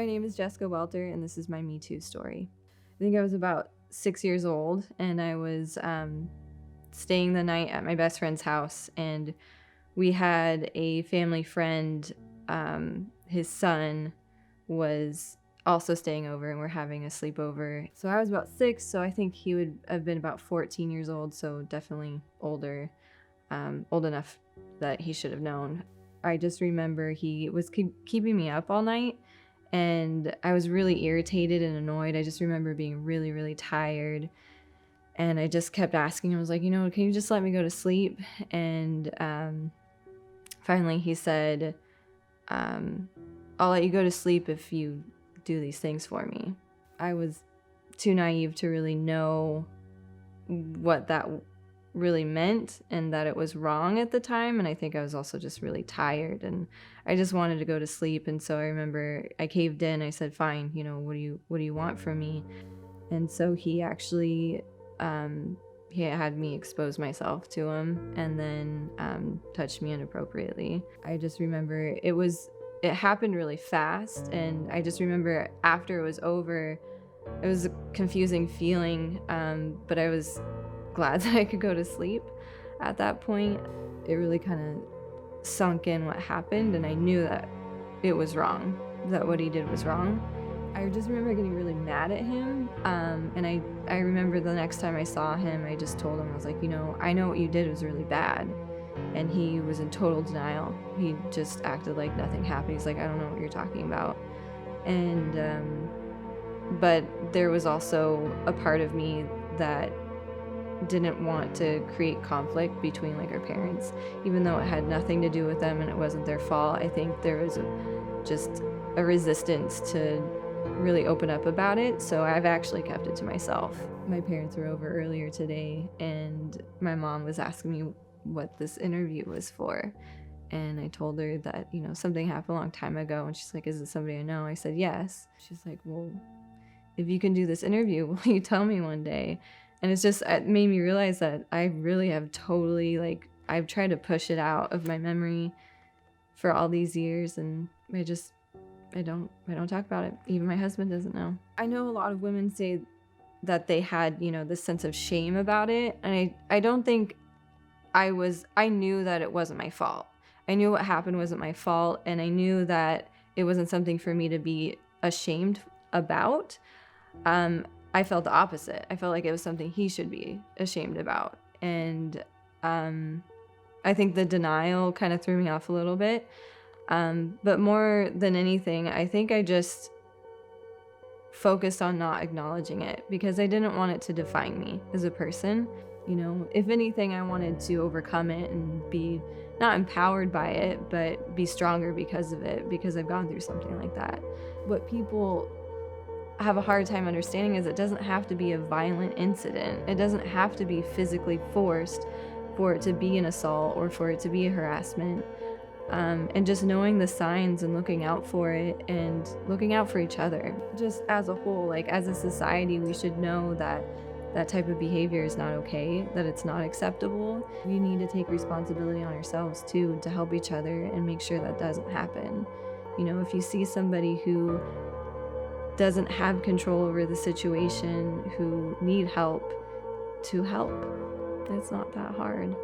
My name is Jessica Welter, and this is my Me Too story. I think I was about 6 years old, and I was staying the night at my best friend's house, and we had a family friend. His son was also staying over, and we're having a sleepover. So I was about 6, so I think he would have been about 14 years old, so definitely older, old enough that he should have known. I just remember he was keeping me up all night, and I was really irritated and annoyed. I just remember being really, really tired, and I just kept asking. I was like, can you just let me go to sleep? And finally he said, I'll let you go to sleep if you do these things for me. I was too naive to really know what that really meant and that it was wrong at the time, and I think I was also just really tired and I just wanted to go to sleep. And so I remember I caved in. I said, fine, what do you want from me? And so he actually he had me expose myself to him and then touched me inappropriately. I just remember it happened really fast, and I just remember after it was over, it was a confusing feeling, but I was glad that I could go to sleep at that point. It really kind of sunk in what happened, and I knew that it was wrong, that what he did was wrong. I just remember getting really mad at him, and I remember the next time I saw him, I just told him, I was like, I know what you did was really bad. And he was in total denial. He just acted like nothing happened. He's like, I don't know what you're talking about. And but there was also a part of me that didn't want to create conflict between our parents, even though it had nothing to do with them and it wasn't their fault. I think there was just a resistance to really open up about it, so I've actually kept it to myself. My parents were over earlier today, and my mom was asking me what this interview was for, and I told her that something happened a long time ago, and she's like, is it somebody I know? I said yes. She's like, well, if you can do this interview, will you tell me one day? And it made me realize that I really have totally I've tried to push it out of my memory for all these years, and I don't talk about it. Even my husband doesn't know. I know a lot of women say that they had this sense of shame about it, and I don't think I knew that it wasn't my fault. I knew what happened wasn't my fault, and I knew that it wasn't something for me to be ashamed about. I felt the opposite. I felt like it was something he should be ashamed about. And I think the denial kind of threw me off a little bit. But more than anything, I think I just focused on not acknowledging it because I didn't want it to define me as a person. If anything, I wanted to overcome it and be not empowered by it, but be stronger because of it, because I've gone through something like that. What people have a hard time understanding is it doesn't have to be a violent incident. It doesn't have to be physically forced for it to be an assault or for it to be a harassment. And just knowing the signs and looking out for it and looking out for each other. Just as a whole, as a society, we should know that that type of behavior is not okay, that it's not acceptable. We need to take responsibility on ourselves too to help each other and make sure that doesn't happen. If you see somebody who doesn't have control over the situation, who need help, to help. It's not that hard.